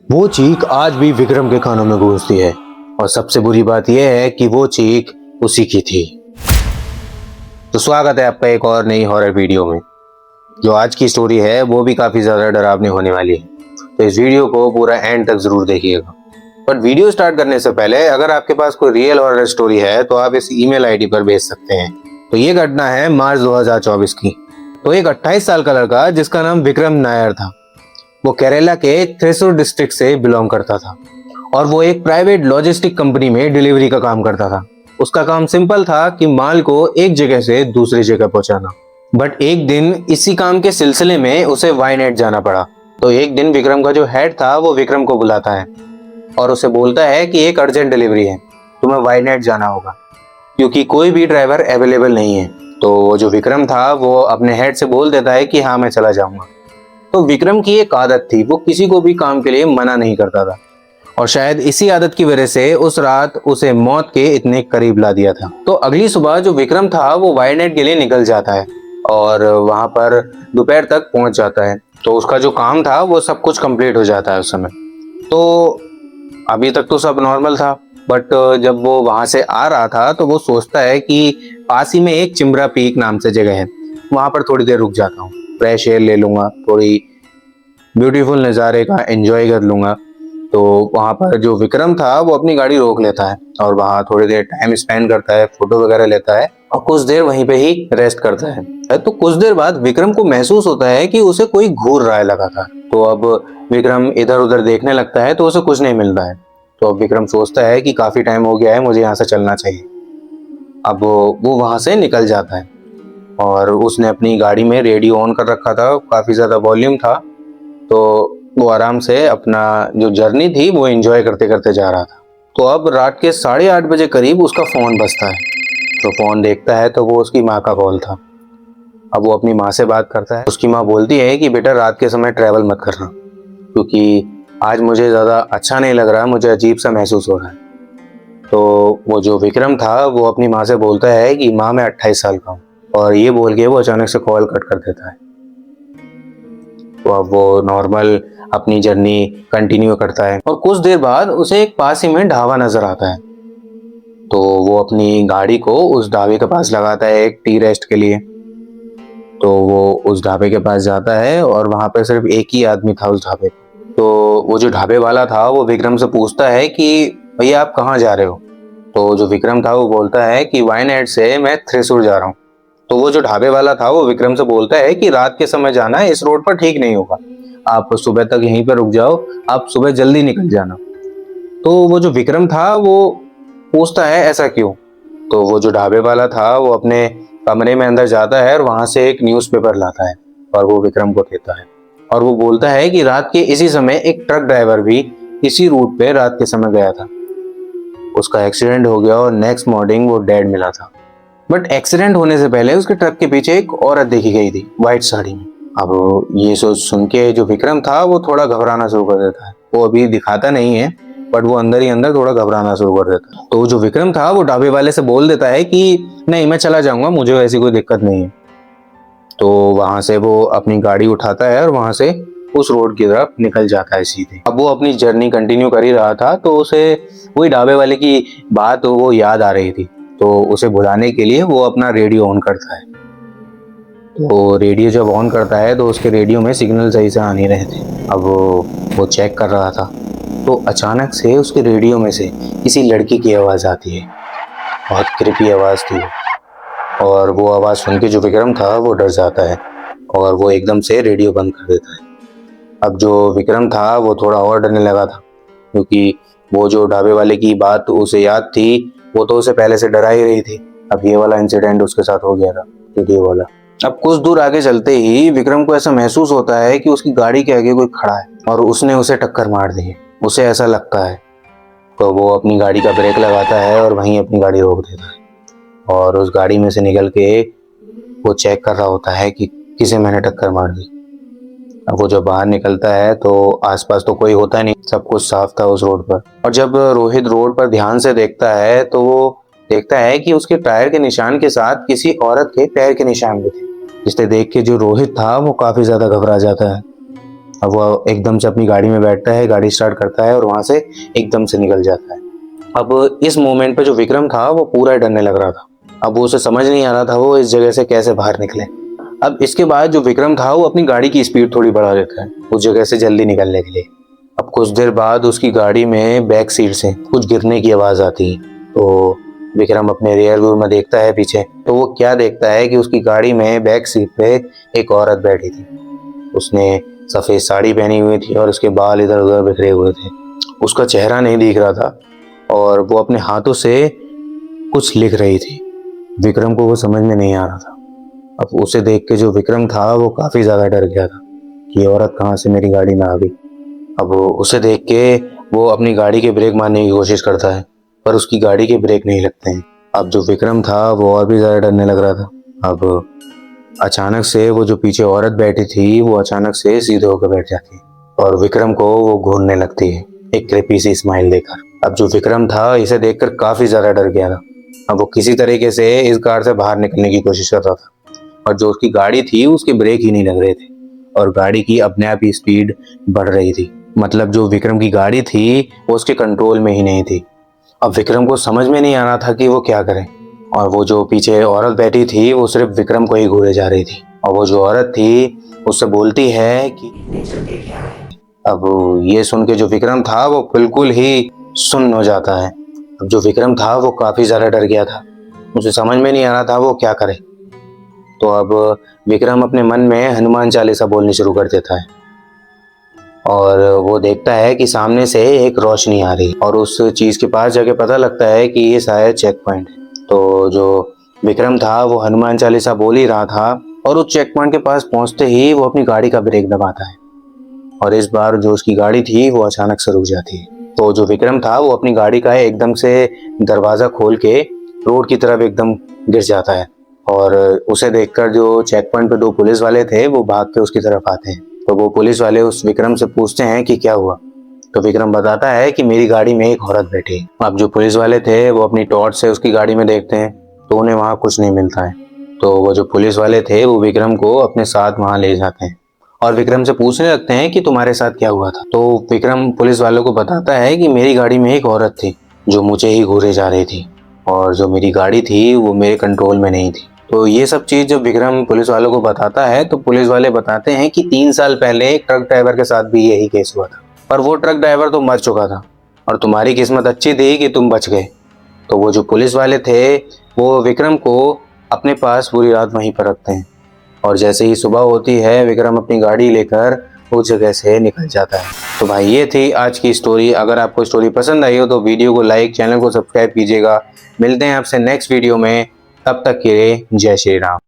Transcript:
वो चीख आज भी विक्रम के कानों में गूंजती है और सबसे बुरी बात यह है कि वो चीख उसी की थी। तो स्वागत है आपका एक और नई हॉरर वीडियो में। जो आज की स्टोरी है वो भी काफी ज्यादा डरावनी होने वाली है, तो इस वीडियो को पूरा एंड तक जरूर देखिएगा। बट वीडियो स्टार्ट करने से पहले अगर आपके पास कोई रियल हॉरर स्टोरी है तो आप इस ईमेल आईडी पर भेज सकते हैं। तो ये घटना है मार्च 2024 की। तो एक 28 साल का लड़का जिसका नाम विक्रम नायर था, वो केरला के थ्रिसुर डिस्ट्रिक्ट से बिलोंग करता था और वो एक प्राइवेट लॉजिस्टिक कंपनी में डिलीवरी का काम करता था। उसका काम सिंपल था कि माल को एक जगह से दूसरी जगह पहुंचाना। बट एक दिन इसी काम के सिलसिले में उसे वाईनेट जाना पड़ा। तो एक दिन विक्रम का जो हेड था वो विक्रम को बुलाता है और उसे बोलता है कि एक अर्जेंट डिलीवरी है, तुम्हें वाईनेट जाना होगा क्योंकि कोई भी ड्राइवर अवेलेबल नहीं है। तो जो विक्रम था वो अपने हेड से बोल देता है कि हाँ मैं चला जाऊंगा। तो विक्रम की एक आदत थी, वो किसी को भी काम के लिए मना नहीं करता था और शायद इसी आदत की वजह से उस रात उसे मौत के इतने करीब ला दिया था। तो अगली सुबह जो विक्रम था वो वाईनेट के लिए निकल जाता है और वहां पर दोपहर तक पहुंच जाता है। तो उसका जो काम था वो सब कुछ कंप्लीट हो जाता है उस समय। तो अभी तक तो सब नॉर्मल था, बट जब वो वहां से आ रहा था तो वो सोचता है कि पास ही में एक चिम्बरा पीक नाम से जगह है, वहां पर थोड़ी देर रुक जाता हूँ, फ्रेश एयर ले लूंगा, थोड़ी ब्यूटीफुल नज़ारे का एंजॉय कर लूंगा। तो वहां पर जो विक्रम था वो अपनी गाड़ी रोक लेता है और वहां थोड़ी देर टाइम स्पेंड करता है, फोटो वगैरह लेता है और कुछ देर वहीं पे ही रेस्ट करता है। तो कुछ देर बाद विक्रम को महसूस होता है कि उसे कोई घूर रहा है लगातार। तो अब विक्रम इधर उधर देखने लगता है तो उसे कुछ नहीं मिलता है। तो अब विक्रम सोचता है कि काफी टाइम हो गया है, मुझे यहाँ से चलना चाहिए। अब वो वहां से निकल जाता है और उसने अपनी गाड़ी में रेडियो ऑन कर रखा था, काफी ज्यादा वॉल्यूम था। तो वो आराम से अपना जो जर्नी थी वो एंजॉय करते करते जा रहा था। तो अब रात के 8:30 बजे करीब उसका फोन बजता है। तो फोन देखता है तो वो उसकी माँ का कॉल था। अब वो अपनी माँ से बात करता है। उसकी माँ बोलती है कि बेटा रात के समय ट्रैवल मत करना क्योंकि आज मुझे ज़्यादा अच्छा नहीं लग रहा, मुझे अजीब सा महसूस हो रहा है। तो वो जो विक्रम था वो अपनी माँ से बोलता है कि माँ मैं 28 साल का हूँ, और ये बोल के वो अचानक से कॉल कट कर देता है। तो अब वो नॉर्मल अपनी जर्नी कंटिन्यू करता है और कुछ देर बाद उसे एक पास ही में ढाबा नजर आता है। तो वो अपनी गाड़ी को उस ढाबे के पास लगाता है एक टी रेस्ट के लिए। तो वो उस ढाबे के पास जाता है और वहां पर सिर्फ एक ही आदमी था उस ढाबे पे। तो वो जो ढाबे वाला था वो विक्रम से पूछता है कि भैया आप कहाँ जा रहे हो। तो जो विक्रम था वो बोलता है कि वाईनेट से मैं थ्रिसुर जा रहा हूँ। तो वो जो ढाबे वाला था वो विक्रम से बोलता है कि रात के समय जाना है, इस रोड पर ठीक नहीं होगा, आप सुबह तक यहीं पर रुक जाओ, आप सुबह जल्दी निकल जाना। तो वो जो विक्रम था वो पूछता है ऐसा क्यों। तो वो जो ढाबे वाला था वो अपने कमरे में अंदर जाता है और वहां से एक न्यूज़पेपर लाता है और वो विक्रम को देता है और वो बोलता है कि रात के इसी समय एक ट्रक ड्राइवर भी इसी रूट पे रात के समय गया था, उसका एक्सीडेंट हो गया और नेक्स्ट मॉर्निंग वो डेड मिला था। बट एक्सीडेंट होने से पहले उसके ट्रक के पीछे एक औरत देखी गई थी व्हाइट साड़ी में। अब ये सोच सुन के जो विक्रम था वो थोड़ा घबराना शुरू कर देता है। वो अभी दिखाता नहीं है बट वो अंदर ही अंदर थोड़ा घबराना शुरू कर देता है। तो जो विक्रम था वो ढाबे वाले से बोल देता है कि नहीं मैं चला जाऊंगा, मुझे ऐसी कोई दिक्कत नहीं है। तो वहां से वो अपनी गाड़ी उठाता है और वहां से उस रोड की तरफ निकल जाता है सीधे। अब वो अपनी जर्नी कंटिन्यू कर ही रहा था तो उसे वही ढाबे वाले की बात वो याद आ रही थी। तो उसे भुलाने के लिए वो अपना रेडियो ऑन करता है। तो रेडियो जब ऑन करता है तो उसके रेडियो में सिग्नल सही से आ नहीं रहे थे। अब वो चेक कर रहा था तो अचानक से उसके रेडियो में से किसी लड़की की आवाज़ आती है। बहुत क्रिपी आवाज़ थी और वो आवाज़ सुन के जो विक्रम था वो डर जाता है और वो एकदम से रेडियो बंद कर देता है। अब जो विक्रम था वो थोड़ा और डरने लगा था क्योंकि वो जो ढाबे वाले की बात उसे याद थी, वो तो उसे पहले से डरा ही रही थी। अब ये वाला इंसिडेंट उसके साथ हो गया था, रेडियो वाला। अब कुछ दूर आगे चलते ही विक्रम को ऐसा महसूस होता है कि उसकी गाड़ी के आगे कोई खड़ा है और उसने उसे टक्कर मार दी है, उसे ऐसा लगता है। तो वो अपनी गाड़ी का ब्रेक लगाता है और वहीं अपनी गाड़ी रोक देता है और उस गाड़ी में से निकल के वो चेक कर रहा होता है कि किसे मैंने टक्कर मार दी। अब वो जब बाहर निकलता है तो आसपास तो कोई होता नहीं, सब कुछ साफ था उस रोड पर। और जब रोहित रोड पर ध्यान से देखता है तो वो देखता है कि उसके टायर के निशान के साथ किसी औरत के पैर के निशान भी थे, जिसे देख के जो रोहित था वो काफी ज्यादा घबरा जाता है। अब वो एकदम से अपनी गाड़ी में बैठता है, गाड़ी स्टार्ट करता है और वहां से एकदम से निकल जाता है। अब इस मोमेंट पे जो विक्रम था वो पूरा डरने लग रहा था। अब वो उसे समझ नहीं आ रहा था वो इस जगह से कैसे बाहर निकले। अब इसके बाद जो विक्रम था वो अपनी गाड़ी की स्पीड थोड़ी बढ़ा देता है उस जगह से जल्दी निकलने के लिए। अब कुछ देर बाद उसकी गाड़ी में बैक सीट से कुछ गिरने की आवाज आती है। तो विक्रम अपने रियर व्यू में देखता है पीछे, तो वो क्या देखता है कि उसकी गाड़ी में बैक सीट पे एक औरत बैठी थी। उसने सफेद साड़ी पहनी हुई थी और उसके बाल इधर उधर बिखरे हुए थे। उसका चेहरा नहीं दिख रहा था और वो अपने हाथों से कुछ लिख रही थी। विक्रम को वो समझ में नहीं आ रहा था। अब उसे देख के जो विक्रम था वो काफी ज्यादा डर गया था कि ये औरत कहाँ से मेरी गाड़ी में आ गई। अब उसे देख के वो अपनी गाड़ी के ब्रेक मारने की कोशिश करता है पर उसकी गाड़ी के ब्रेक नहीं लगते हैं। अब जो विक्रम था वो और भी ज्यादा डरने लग रहा था। अब अचानक से वो जो पीछे औरत बैठी थी वो अचानक से सीधे होकर बैठ जाती है और विक्रम को वो घूरने लगती है एक क्रेपी सी स्माइल देकर। अब जो विक्रम था इसे देखकर काफी ज्यादा डर गया था। अब वो किसी तरीके से इस कार से बाहर निकलने की कोशिश कर रहा था और जो उसकी गाड़ी थी उसके ब्रेक ही नहीं लग रहे थे और गाड़ी की अपने आप ही स्पीड बढ़ रही थी। मतलब जो विक्रम की गाड़ी थी वो उसके कंट्रोल में ही नहीं थी। अब विक्रम को समझ में नहीं आ रहा था कि वो क्या करे और वो जो पीछे औरत बैठी थी वो सिर्फ विक्रम को ही घूरे जा रही थी और वो जो औरत थी उससे बोलती है कि अब ये सुन के जो विक्रम था वो बिल्कुल ही सुन्न हो जाता है। अब जो विक्रम था वो काफी ज्यादा डर गया था, उसे समझ में नहीं आ रहा था वो क्या करे। तो अब विक्रम अपने मन में हनुमान चालीसा बोलनी शुरू कर देता है और वो देखता है कि सामने से एक रोशनी आ रही और उस चीज के पास जाके पता लगता है कि ये शायद चेक पॉइंट है। तो जो विक्रम था वो हनुमान चालीसा बोल ही रहा था और उस चेक पॉइंट के पास पहुंचते ही वो अपनी गाड़ी का ब्रेक दबाता है और इस बार जो उसकी गाड़ी थी वो अचानक से रुक जाती है। तो जो विक्रम था वो अपनी गाड़ी का एकदम से दरवाजा खोल के रोड की तरफ एकदम गिर जाता है और उसे देखकर जो चेक पॉइंट पे दो पुलिस वाले थे वो भाग के उसकी तरफ आते हैं। तो वो पुलिस वाले उस विक्रम से पूछते हैं कि क्या हुआ। तो विक्रम बताता है कि मेरी गाड़ी में एक औरत बैठी है। अब जो पुलिस वाले थे वो अपनी टॉर्च से उसकी गाड़ी में देखते हैं तो उन्हें वहां कुछ नहीं मिलता है। तो वो जो पुलिस वाले थे वो विक्रम को अपने साथ वहां ले जाते हैं और विक्रम से पूछने लगते हैं कि तुम्हारे साथ क्या हुआ था। तो विक्रम पुलिस वालों को बताता है कि मेरी गाड़ी में एक औरत थी जो मुझे ही घूरे जा रही थी और जो मेरी गाड़ी थी वो मेरे कंट्रोल में नहीं थी। तो ये सब चीज जब विक्रम पुलिस वालों को बताता है तो पुलिस वाले बताते हैं कि 3 साल पहले एक ट्रक ड्राइवर के साथ भी यही केस हुआ था पर वो ट्रक ड्राइवर तो मर चुका था और तुम्हारी किस्मत अच्छी थी कि तुम बच गए। तो वो जो पुलिस वाले थे वो विक्रम को अपने पास पूरी रात वहीं पर रखते हैं और जैसे ही सुबह होती है विक्रम अपनी गाड़ी लेकर उस जगह से निकल जाता है। तो भाई ये थी आज की स्टोरी। अगर आपको स्टोरी पसंद आई हो तो वीडियो को लाइक, चैनल को सब्सक्राइब कीजिएगा। मिलते हैं आपसे नेक्स्ट वीडियो में, तब तक के लिए जय श्री राम।